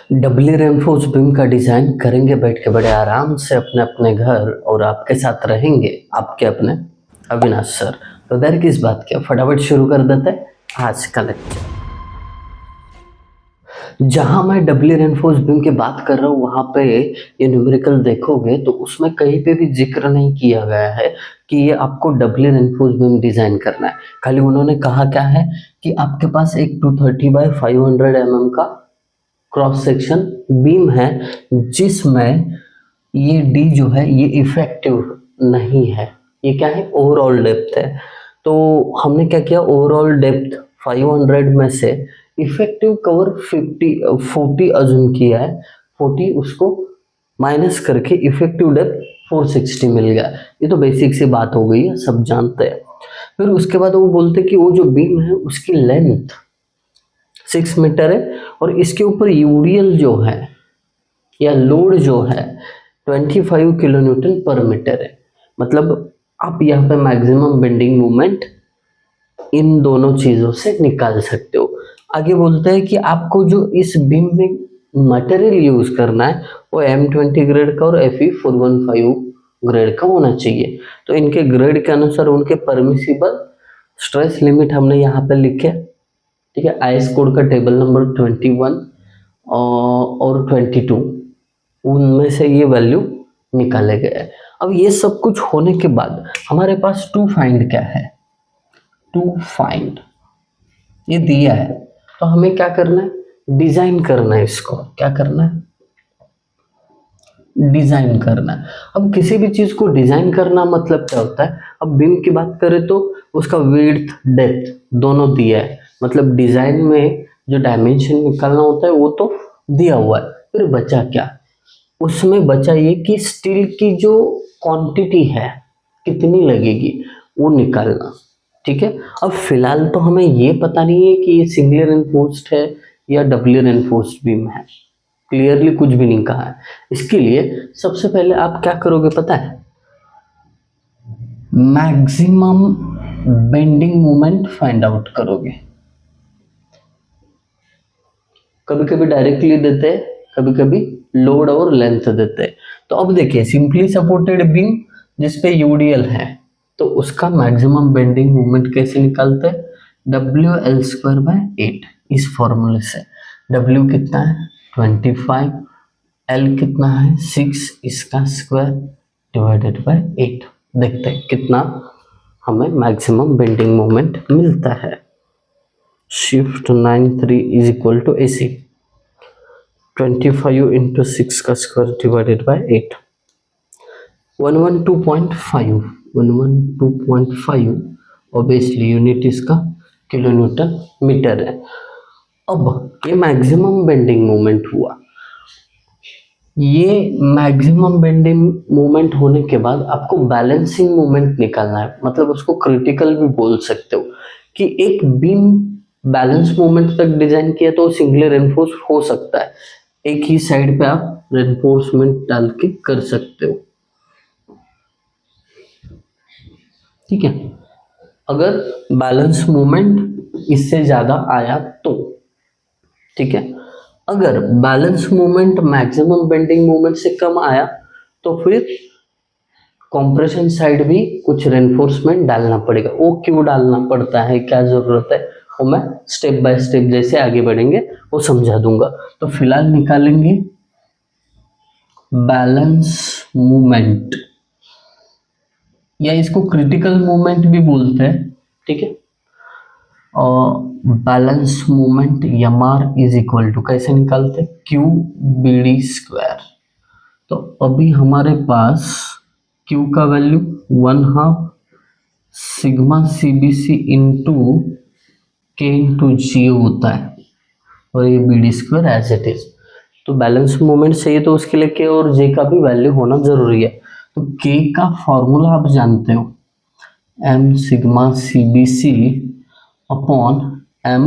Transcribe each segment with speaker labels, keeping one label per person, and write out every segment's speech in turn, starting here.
Speaker 1: डबली reinforce beam का design करेंगे बैठ के बड़े आराम से अपने अपने घर, और आपके साथ रहेंगे आपके अपने अविनाश सर। तो देर किस बात की, फटाफट शुरू कर देते हैं आज का लेक्चर। जहां मैं डबली रेनफोर्स बीम की बात कर रहा हूँ वहां पे ये न्यूमेरिकल देखोगे तो उसमें कहीं पे भी जिक्र नहीं किया गया है कि ये आपको डबली रेनफोर्स बीम डिजाइन करना है। खाली उन्होंने कहा क्या है कि आपके पास एक 230 बाय 500 mm का क्रॉस सेक्शन बीम है जिसमें ये डी जो है ये इफेक्टिव नहीं है। ये क्या है, ओवरऑल डेप्थ है। तो हमने क्या किया, ओवरऑल डेप्थ 500 में से इफेक्टिव कवर 40 अज्यूम किया है। 40 उसको माइनस करके इफेक्टिव डेप्थ 460 मिल गया। ये तो बेसिक सी बात हो गई है, सब जानते हैं। फिर उसके बाद वो बोलते कि वो जो बीम है उसकी लेंथ 6 मीटर है और इसके ऊपर यूडीएल जो है या लोड जो है 25 किलो न्यूटन पर मीटर है। मतलब आप यहाँ पे मैक्सिमम बेंडिंग मोमेंट इन दोनों चीजों से निकाल सकते हो। आगे बोलते हैं कि आपको जो इस बीम में मटेरियल यूज करना है वो M20 ग्रेड का और Fe415 ग्रेड का होना चाहिए। तो इनके ग्रेड के अनुसार उनके परमिसिबल स्ट्रेस लिमिट हमने यहाँ पे लिखे, ठीक है। आईएस कोड का टेबल नंबर 21 और 22 उनमें से ये वैल्यू निकाले गए। अब ये सब कुछ होने के बाद हमारे पास टू फाइंड क्या है, टू फाइंड ये दिया है। तो हमें क्या करना है, डिजाइन करना है। इसको क्या करना है, डिजाइन करना है। अब किसी भी चीज को डिजाइन करना मतलब क्या होता है, अब बीम की बात करें तो उसका विड्थ डेप्थ दोनों दिया है। मतलब डिजाइन में जो डायमेंशन निकालना होता है वो तो दिया हुआ है। फिर बचा क्या, उसमें बचा ये कि स्टील की जो क्वांटिटी है कितनी लगेगी वो निकालना, ठीक है। अब फिलहाल तो हमें ये पता नहीं है कि ये सिंगली रेनफोर्स्ड है या डबली रेनफोर्स्ड बीम है, क्लियरली कुछ भी नहीं कहा है। इसके लिए सबसे पहले आप क्या करोगे पता है, maximum bending moment find out करोगे। कभी कभी डायरेक्टली देते हैं, कभी कभी लोड और लेंथ देते हैं। तो अब देखिए, सिंपली सपोर्टेड बीम जिसपे यूडीएल है तो उसका मैक्सिमम बेंडिंग मोमेंट कैसे निकालते हैं, WL²/8 इस फॉर्मूले से। W कितना है 25, L कितना है 6, इसका स्क्वायर डिवाइडेड बाय 8। देखते हैं कितना हमें मैक्सिमम बेंडिंग मोमेंट मिलता है। Shift 93 is equal to AC 25 into 6 का square divided by 8, 112.5 112.5 obviously unit इसका किलो न्यूटन मीटर है। अब ये मैक्सिमम बेंडिंग मोमेंट हुआ। ये मैक्सिमम बेंडिंग मोमेंट होने के बाद आपको बैलेंसिंग मोमेंट निकालना है। मतलब उसको क्रिटिकल भी बोल सकते हो कि एक बीम बैलेंस मोमेंट तक डिजाइन किया तो सिंगली रेनफोर्स हो सकता है। एक ही साइड पे आप रेनफोर्समेंट डाल के कर सकते हो, ठीक है। अगर बैलेंस मोमेंट इससे ज्यादा आया तो, ठीक है। अगर balance moment maximum bending moment से कम आया तो फिर कंप्रेशन साइड भी कुछ रेनफोर्समेंट डालना पड़ेगा। वो क्यों डालना पड़ता है, क्या जरूरत है, वो मैं स्टेप बाय स्टेप जैसे आगे बढ़ेंगे वो समझा दूंगा। तो फिलहाल निकालेंगे बैलेंस मूवमेंट, या इसको क्रिटिकल मूवमेंट भी बोलते हैं, ठीक है। और balance movement MR is equal to कैसे निकालते, QBD²। तो अभी हमारे पास Q का value 1/2 sigma CBC into K into G होता है और ये BD² एज इट इज। तो बैलेंस मूवमेंट चाहिए तो उसके लिए K और J का भी वैल्यू होना जरूरी है। तो K का फॉर्मूला आप जानते हो, M sigma CBC upon M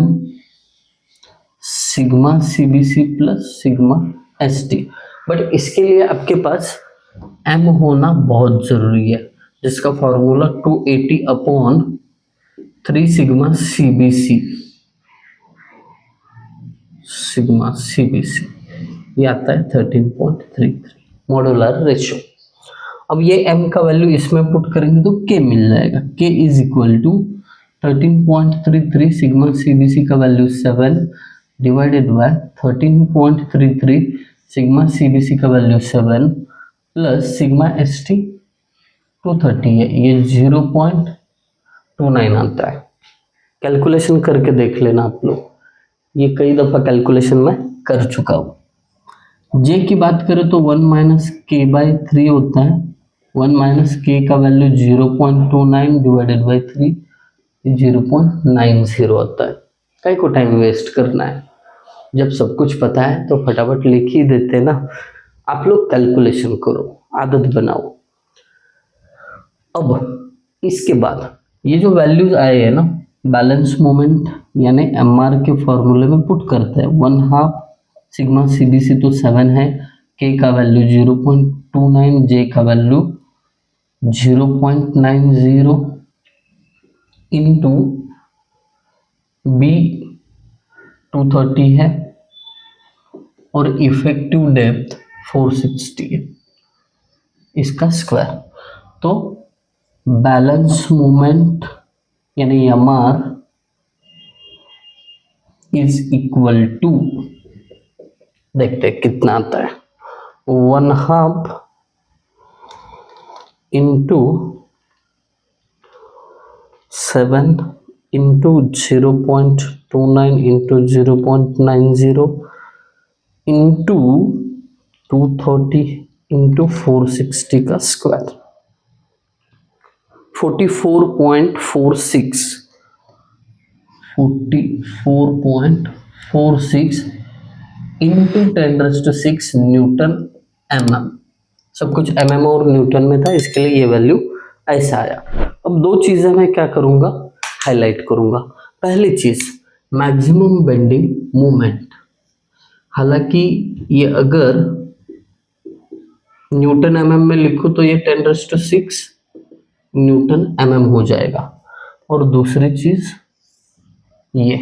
Speaker 1: sigma CBC plus sigma ST। But इसके लिए आपके पास M होना बहुत जरूरी है, जिसका फॉर्मूला 280 अपॉन 3 सिग्मा CBC ये आता है 13.33 मॉड्यूलर रेशियो। अब ये m का वैल्यू इसमें पुट करेंगे तो k मिल जाएगा। k is equal to 13.33 sigma CBC का value 7 divided by 13.33 sigma CBC का वैल्यू 7 प्लस सिग्मा ST 230 है, ये 0.29 आता है। कैलकुलेशन करके देख लेना आप लोग, ये कई दफ़ा कैलकुलेशन में कर चुका हूँ। जे की बात करें तो 1 माइनस के बाई 3 होता है। 1 माइनस के का वैल्यू 0.29 डिवाइडेड बाई 3 0.90 होता है। कई को टाइम वेस्ट करना है, जब सब कुछ पता है तो फटाफट लिख ही देते ना। आप लोग कैलकुलेशन करो, आदत बनाओ। अब इसके बाद ये जो वैल्यूज आए हैं ना, बैलेंस मोमेंट यानी MR के फॉर्मूले में पुट करते हैं। 1/2 सिग्मा CBC तो 7 है, के का वैल्यू 0.29, जे का वैल्यू 0.90 इंटू बी 230 है और इफेक्टिव डेप्थ 460 है, इसका स्क्वायर। तो बैलेंस मोमेंट यानी MR इज इक्वल टू, देखते हैं कितना आता है, 1/2 into 7 into 0.29 into 0.90 into 230 into 460 का स्क्वायर 44.46 इंटू 10⁶ न्यूटन mm। सब कुछ mm और न्यूटन में था, इसके लिए ये वैल्यू ऐसा आया। अब दो चीजें मैं क्या करूंगा, हाईलाइट करूंगा। पहली चीज मैक्सिमम बेंडिंग मोमेंट, हालांकि ये अगर न्यूटन mm में लिखो तो ये 10⁶ न्यूटन mm हो जाएगा। और दूसरी चीज ये,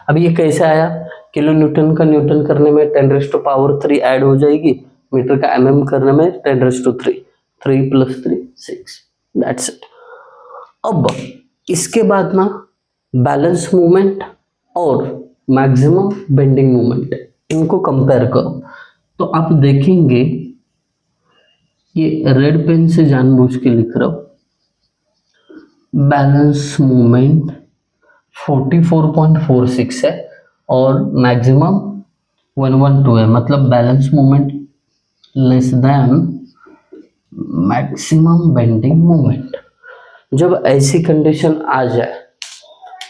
Speaker 1: अब ये कैसे आया, किलो न्यूटन का न्यूटन करने में 10⁻³ ऐड हो जाएगी, मीटर का mm करने में 10⁻³ 3 + 3 6, दैट्स इट। अब इसके बाद ना बैलेंस मूवमेंट और मैक्सिमम बेंडिंग मूवमेंट, इनको कंपेयर करो तो आप देखेंगे, ये रेड पेन से जानबूझ के लिख रहा हूं, बैलेंस मूवमेंट 44.46 है और मैक्सिमम 112 है, मतलब balance movement less than maximum bending movement. जब ऐसी कंडीशन आ जाए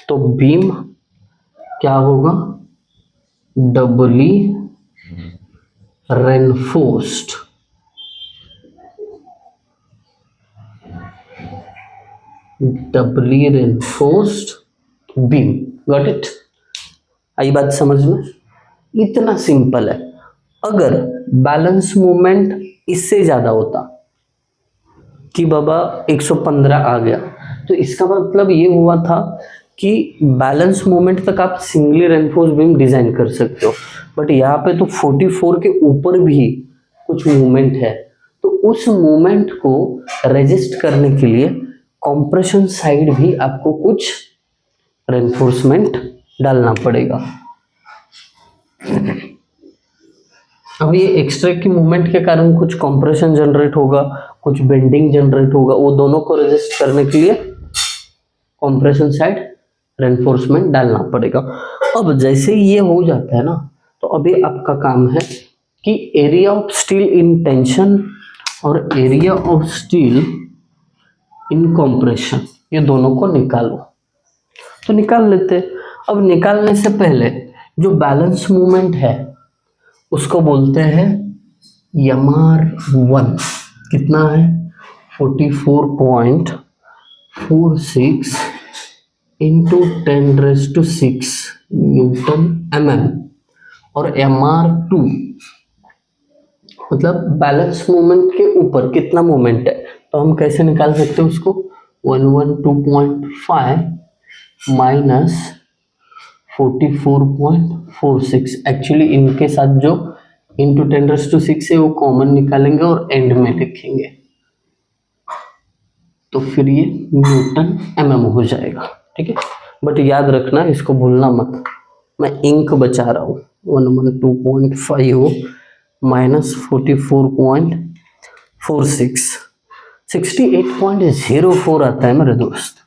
Speaker 1: तो बीम क्या होगा, doubly reinforced, doubly reinforced beam. Got it? आई बात समझ में? इतना सिंपल है। अगर बैलेंस मूवमेंट इससे ज्यादा होता कि बाबा 115 आ गया, तो इसका मतलब ये हुआ था कि बैलेंस मूवमेंट तक आप सिंगली रेनफोर्स बीम डिजाइन कर सकते हो, बट यहाँ पे तो 44 के ऊपर भी कुछ मूवमेंट है, तो उस मूवमेंट को रेजिस्ट करने के लिए कंप्रेशन साइड भी आपको कुछ रेनफोर्समेंट डालना पड़ेगा। अब ये एक्स्ट्रा की मूवमेंट के कारण कुछ कंप्रेशन जनरेट होगा, कुछ बेंडिंग जनरेट होगा, वो दोनों को रेजिस्ट करने के लिए कंप्रेशन साइड रेनफोर्समेंट डालना पड़ेगा। अब जैसे ये हो जाता है ना, तो अभी आपका काम है कि area of steel in tension और area of steel in compression, ये दोनों को निकालो। तो निकाल लेते। अब निकालने से पहले जो बैलेंस मूवमेंट है उसको बोलते हैं MR1, कितना है, 44.46 इंटू 10⁶ न्यूटन mm, और MR2 मतलब बैलेंस मूवमेंट के ऊपर कितना मूवमेंट है, तो हम कैसे निकाल सकते हैं उसको, 112.5 माइनस 44.46 46। एक्चुअली इनके साथ जो इंटू 10⁶ है वो कॉमन निकालेंगे और एंड में लिखेंगे, तो फिर ये न्यूटन mm हो जाएगा। ठीक है, बट याद रखना, इसको भूलना मत, मैं इंक बचा रहा हूँ। 112.5 माइनस 44.46, 68.04 आता है मेरे दोस्त,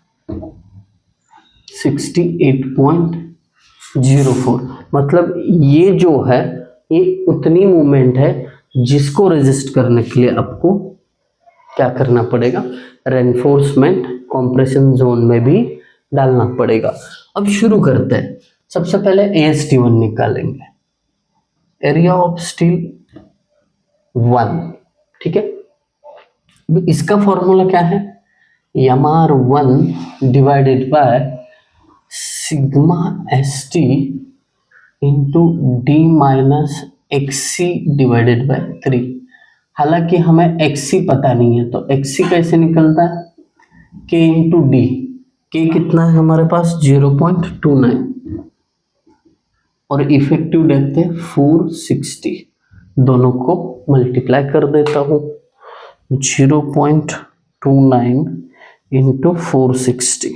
Speaker 1: 68.04। मतलब ये जो है ये उतनी मूवमेंट है जिसको रेजिस्ट करने के लिए आपको क्या करना पड़ेगा, रेनफोर्समेंट कॉम्प्रेशन जोन में भी डालना पड़ेगा। अब शुरू करते हैं। सबसे पहले AST1 निकालेंगे, एरिया ऑफ स्टील 1। ठीक है, इसका फॉर्मूला क्या है, mr1 divided by sigma ST into D minus XC divided by 3। हालांकि हमें XC पता नहीं है, तो XC कैसे निकलता है, K इंटू डी। K कितना है हमारे पास, 0.29, और इफेक्टिव डेप्थ है 460। दोनों को मल्टीप्लाई कर देता हूँ, 0.29 इंटू 460,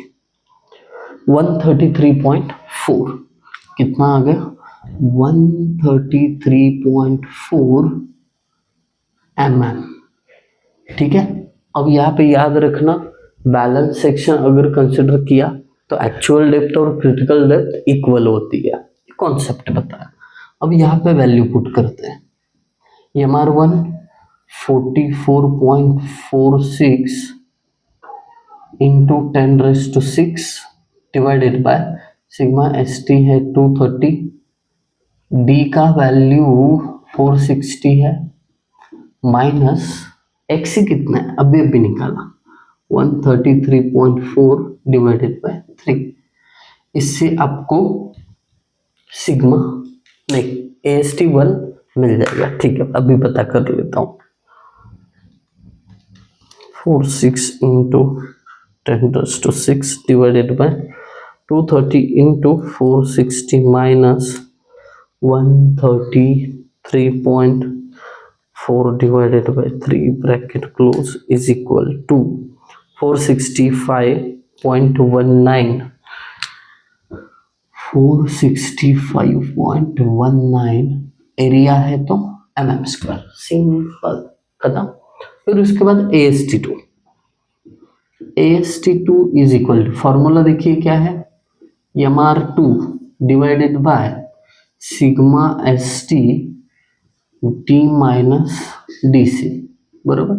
Speaker 1: 133.4। कितना आ गया, 133.4 mm। ठीक है, अब यहाँ पे याद रखना, बैलेंस सेक्शन अगर कंसिडर किया तो एक्चुअल डेप्थ और क्रिटिकल डेप्थ इक्वल होती है, कॉन्सेप्ट बताया। अब यहाँ पे वैल्यू पुट करते हैं, mr1 44.46 into 10⁶ divided by sigma ST है 230, डी का वैल्यू 460 है, माइनस XC कितना है अभी निकाला, 133.4 डिवाइडेड बाय 3। इससे आपको सिग्मा नहीं AST1 मिल जाएगा। ठीक है, अभी पता कर लेता हूँ, 46 into 10⁶ divided by 230 into 460 minus 133.4 divided by 3 bracket close is equal to 465.19, 465.19 area है तो mm², सिंपल खत्म। फिर उसके बाद AST2 is equal to, formula देखिए क्या है, mr2 divided by sigma ST D minus DC, बरोबर।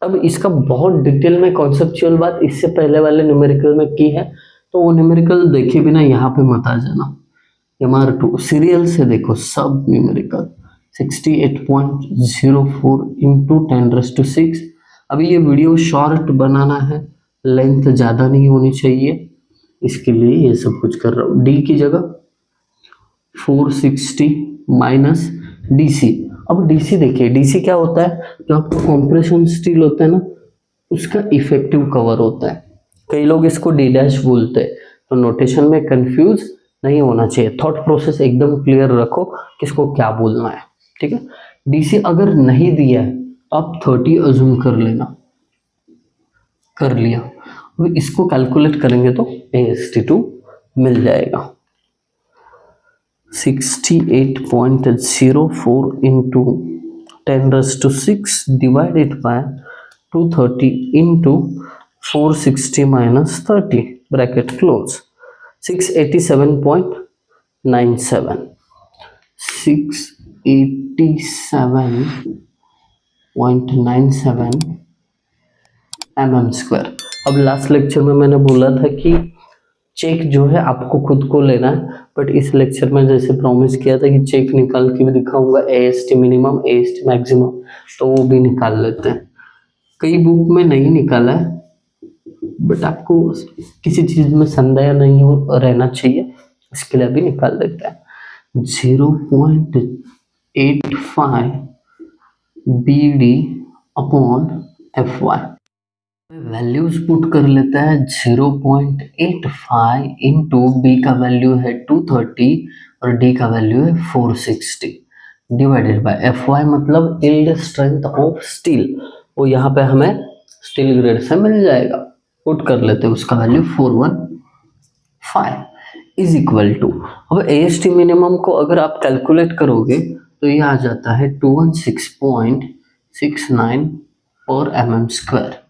Speaker 1: अब इसका बहुत डिटेल में कॉन्सेप्चुअल बात इससे पहले वाले न्यूमेरिकल में की है, तो वो न्यूमेरिकल देखे बिना यहाँ पे मत आ जाना। mr2 सीरियल से देखो, सब न्यूमेरिकल 68.04 इंटू 10⁶। अभी ये वीडियो शॉर्ट बनाना है, लेंथ ज़्यादा नहीं होनी चाहिए, इसके लिए ये सब कुछ कर रहा हूँ। डी की जगह 460 माइनस DC। अब DC देखिए, DC क्या होता है, जो आपका कॉम्प्रेशन स्टील होता है ना, उसका इफेक्टिव कवर होता है। कई लोग इसको D' बोलते हैं, तो नोटेशन में कंफ्यूज नहीं होना चाहिए, थॉट प्रोसेस एकदम क्लियर रखो किसको क्या बोलना है। ठीक है, DC अगर नहीं दिया है तो आप 30 अज्यूम कर लेना, कर लिया। अब इसको कैलकुलेट करेंगे तो AST2 मिल जाएगा, 68.04 into 10⁶ divided by 230 into 460 minus 30 bracket close, 687.97 mm²। अब लास्ट लेक्चर में मैंने बोला था कि चेक जो है आपको खुद को लेना है, बट इस लेक्चर में जैसे प्रॉमिस किया था कि चेक निकाल के भी दिखाऊंगा, AST मिनिमम AST मैक्सिमम, तो वो भी निकाल लेते हैं। कई बुक में नहीं निकाला है, बट आपको किसी चीज़ में संदेह नहीं हो रहना चाहिए, इसके लिए भी निकाल लेते हैं। 0.85 BD upon FY। Values put कर लेता है 0.85 इंटू बी का वैल्यू है 230 और डी का वैल्यू है 460 डिवाइडेड बाय एफ वाई मतलब यील्ड स्ट्रेंथ ऑफ स्टील, वो यहाँ पे हमें स्टील ग्रेड से मिल जाएगा। पुट कर लेते हैं उसका वैल्यू 415 इज इक्वल टू, अब एएसटी मिनिमम को अगर आप कैलकुलेट करोगे तो ये आ जाता है 216.69 पर mm स्क्वायर।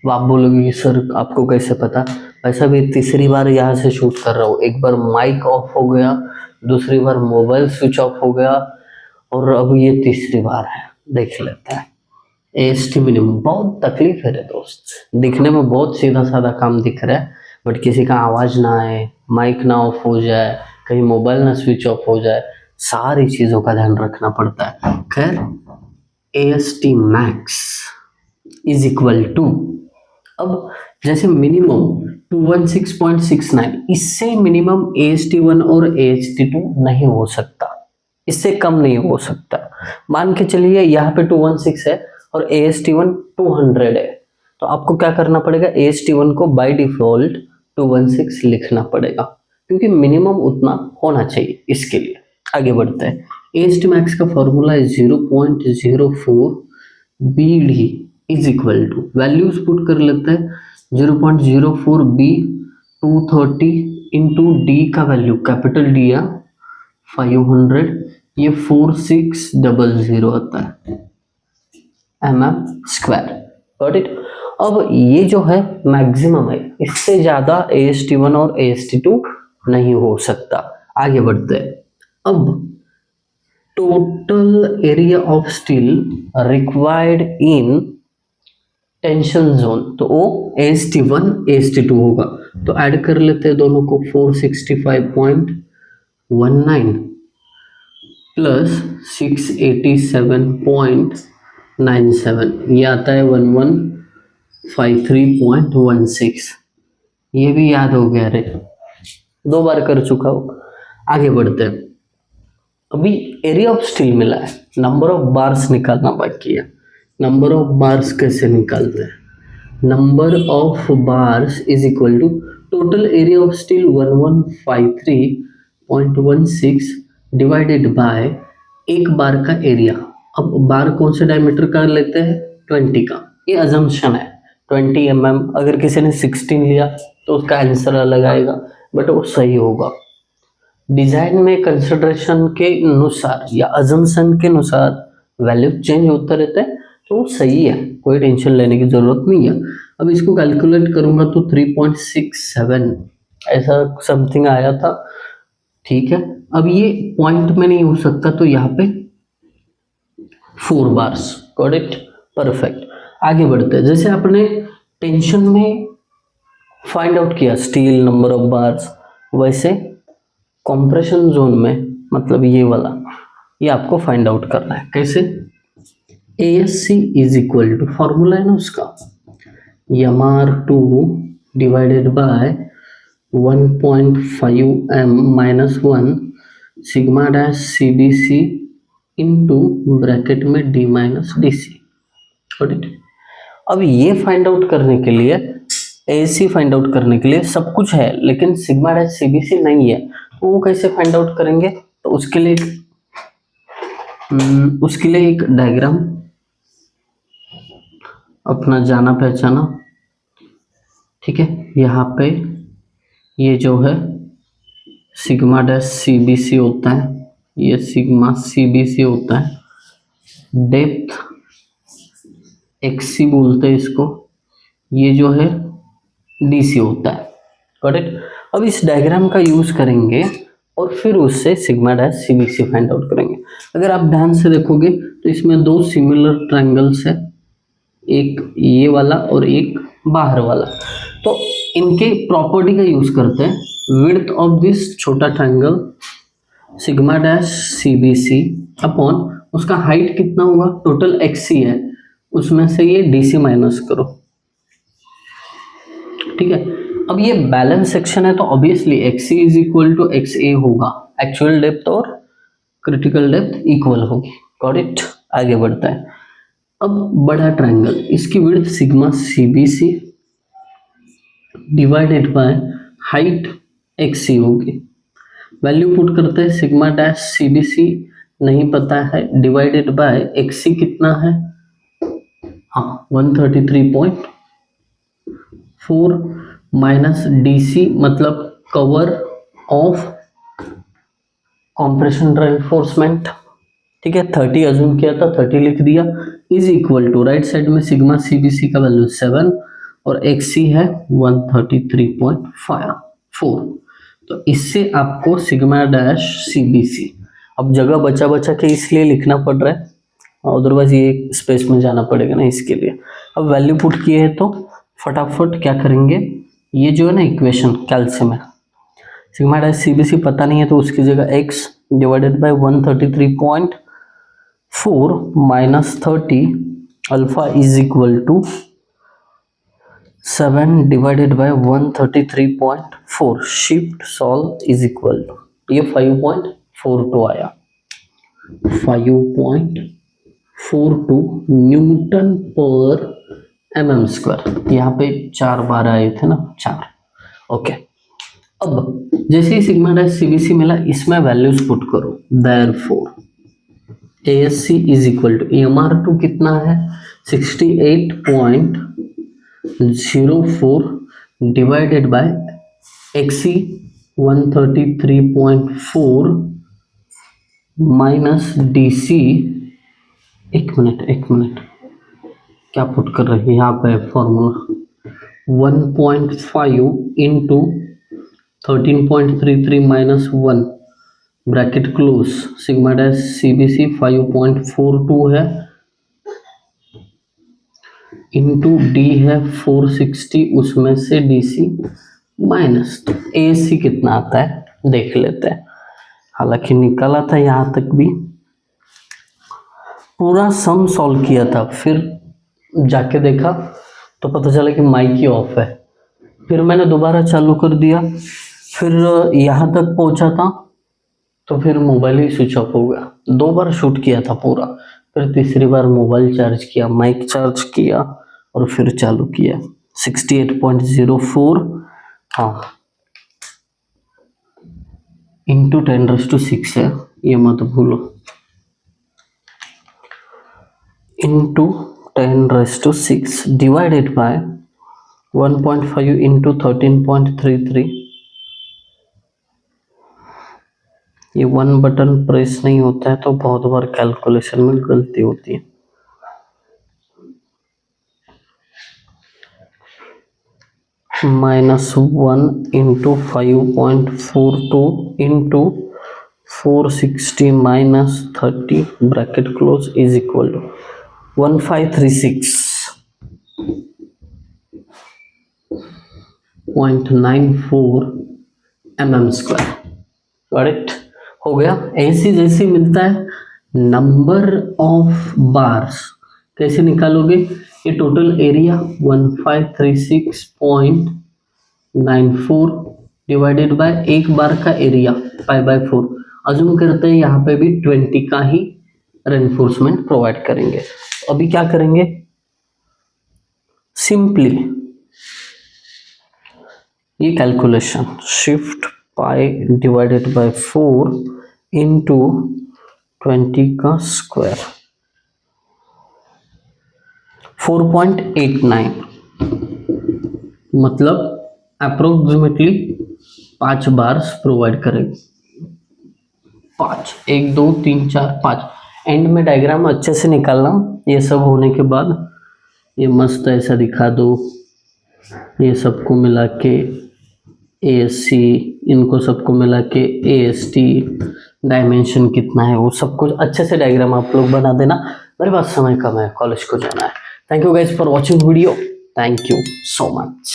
Speaker 1: अब आप बोलोगे कि सर आपको कैसे पता, वैसा भी तीसरी बार यहाँ से शूट कर रहा हूँ, एक बार माइक ऑफ हो गया, दूसरी बार मोबाइल स्विच ऑफ हो गया और अब ये तीसरी बार है। देख लेते हैं एएसटी मिनिमम। बहुत तकलीफ है रे दोस्त, दिखने में बहुत सीधा साधा काम दिख रहा है, बट किसी का आवाज़ ना आए, माइक ना ऑफ हो जाए, कहीं मोबाइल ना स्विच ऑफ हो जाए, सारी चीज़ों का ध्यान रखना पड़ता है। खैर AST max is equal to, अब जैसे मिनिमम 216.69, इससे मिनिमम AST1 और AST2 नहीं हो सकता, इससे कम नहीं हो सकता। मान के चलिए यहाँ पे 216 है और AST1 200 है, तो आपको क्या करना पड़ेगा, AST1 को बाय डिफॉल्ट 216 लिखना पड़ेगा, क्योंकि मिनिमम उतना होना चाहिए। इसके लिए आगे बढ़ते हैं। AST मैक्स का फॉर्मूला है 0.04 BD is equal to, values put कर लेते हैं 0.04 B 230 इंटू डी का वैल्यू कैपिटल डी है 500, ये 4600 आता है mm स्क्वायर। Got it. अब ये जो है मैक्सिमम है, इससे ज्यादा AST1 और AST2 नहीं हो सकता। आगे बढ़ते हैं। अब total area of steel required in tension zone, तो वो AST1 AST2 होगा, तो ऐड कर लेते हैं दोनों को 465.19 प्लस 687.97, ये आता है 1153.16। ये भी याद हो गया रे, 2 बार कर चुका हूँ। आगे बढ़ते हैं। अभी एरिया ऑफ स्टील मिला है, नंबर ऑफ बार्स निकालना बाकी है। नंबर ऑफ बार्स कैसे निकालते हैं, number of bars is equal to total area of steel 1153.16 divided by एक बार का एरिया। अब बार कौन से डायमीटर का लेते हैं, 20 का, ये अजम्पशन है 20 mm। अगर किसी ने 16 लिया तो उसका आंसर अलग आएगा, बट वो सही होगा। डिजाइन में कंसिडरेशन के अनुसार या अजम्पशन के अनुसार वैल्यू चेंज होता रहता है, तो वो सही है, कोई टेंशन लेने की जरूरत नहीं है। अब इसको कैलकुलेट करूंगा तो 3.67 ऐसा समथिंग आया था, ठीक है। अब ये पॉइंट में नहीं हो सकता, तो यहाँ पे 4 बार्स। Got it, perfect. आगे बढ़ते हैं। जैसे आपने टेंशन में फाइंड आउट किया स्टील नंबर ऑफ बार्स, वैसे कंप्रेशन जोन में, मतलब ये वाला, ये आपको फाइंड आउट करना है। कैसे, ASC is equal to, formula है ना उसका, MR2 divided by 1.5M minus 1 sigma dash CBC into bracket में D माइनस DC। अब ये फाइंड आउट करने के लिए, ASC फाइंड आउट करने के लिए सब कुछ है, लेकिन सिग्मा डैश CBC नहीं है, तो वो कैसे फाइंड आउट करेंगे, तो उसके लिए एक डायग्राम अपना जाना पहचाना, ठीक है। यहाँ पे ये जो है सिग्मा डैश CBC होता है, ये सिग्मा CBC होता है, डेप्थ XC बोलते हैं इसको, ये जो है DC होता है। Got it. अब इस डायग्राम का यूज करेंगे और फिर उससे sigma dash CBC find out करेंगे। अगर आप ध्यान से देखोगे तो इसमें 2 सिमिलर ट्रायंगल्स है, एक ये वाला और एक बाहर वाला, तो इनके प्रॉपर्टी का यूज करते हैं। विड्थ ऑफ दिस छोटा triangle sigma dash CBC upon उसका हाइट कितना होगा, टोटल XC है, उसमें से ये DC माइनस करो, ठीक है। अब ये बैलेंस सेक्शन है, तो obviously XC is equal to XA होगा, एक्चुअल डेप्थ और क्रिटिकल डेप्थ इक्वल होगी। Got it. आगे बढ़ता है। अब बड़ा ट्रायंगल, इसकी width sigma CBC divided by height XC होगी। वैल्यू पुट करते हैं, सिग्मा डैश CBC नहीं पता है, डिवाइडेड बाय XC कितना है, हाँ 133.4 माइनस DC मतलब कवर ऑफ कॉम्प्रेशन रेनफोर्समेंट, ठीक है 30 अज्यूम किया था, 30 लिख दिया, is equal to right side में सिग्मा CBC का वैल्यू 7 और XC है 133.4। तो इससे आपको सिग्मा डैश CBC, अब जगह बचा बचा के इसलिए लिखना पड़ रहा है, अदरवाइज ये स्पेस में जाना पड़ेगा ना इसके लिए। अब वैल्यू पुट किए हैं तो फटाफट क्या करेंगे, ये जो है ना इक्वेशन कैल्शियम है, सिग्मा डैश CBC पता नहीं है तो उसकी जगह x divided by 133.4 minus 30 alpha is equal to 7 divided by 133.4 shift solve is equal to, ये 5.42 आया, 5.42 न्यूटन पर mm स्क्वायर। यहाँ पे 4 बार आए थे ना, 4। ओके, अब जैसे ही सिग्मा डैश CBC मिला, इसमें वैल्यूज पुट करो, therefore ASC is equal to MR2 कितना है 68.04 divided by XC 133.4 minus DC, एक मिनट क्या पुट कर रहे हैं यहाँ पे formula, 1.5 into 13.33 minus 1 bracket close, sigma dash CBC 5.42 है इंटू D है 460, उसमें से DC माइनस, तो ASC कितना आता है देख लेते हैं। हालांकि निकला था यहाँ तक भी, पूरा सम सॉल्व किया था, फिर जाके देखा तो पता चला कि माइक ही ऑफ है, फिर मैंने दोबारा चालू कर दिया, फिर यहाँ तक पहुँचा था तो फिर मोबाइल ही स्विच ऑफ हो गया। 2 बार शूट किया था पूरा, फिर तीसरी बार मोबाइल चार्ज किया, माइक चार्ज किया और फिर चालू किया। 68.04 हाँ इंटू 10⁻⁶ है, ये मत भूलो, इंटू 10⁻⁶ डिवाइडेड बाय 1.5 इंटू 13.33, ये 1 बटन प्रेस नहीं होता है तो बहुत बार कैलकुलेशन में गलती होती है। -1 into 5.42 into 460 minus 30 bracket close is equal to 1536.94 mm square. Correct हो गया। ऐसे जैसे मिलता है नंबर ऑफ बार्स, कैसे निकालोगे, ये टोटल एरिया 1536.94 डिवाइडेड बाय एक बार का एरिया π/4, अज्यूम करते हैं यहाँ पे भी 20 का ही रेनफोर्समेंट प्रोवाइड करेंगे। अभी क्या करेंगे, सिंपली ये calculation shift pi divided by 4 into 20 का स्क्वायर 4.89 मतलब अप्रोक्सीमेटली 5 बार्स प्रोवाइड करेंगे। 5 1 2 3 4 5। एंड में डायग्राम अच्छे से निकालना। ये सब होने के बाद ये मस्त ऐसा दिखा दो, ये सबको मिला के ASC, इनको सबको मिला के AST, डायमेंशन कितना है वो सब कुछ अच्छे से डायग्राम आप लोग बना देना। मेरे पास समय कम है, कॉलेज को जाना है। Thank you guys for watching video, thank you so much.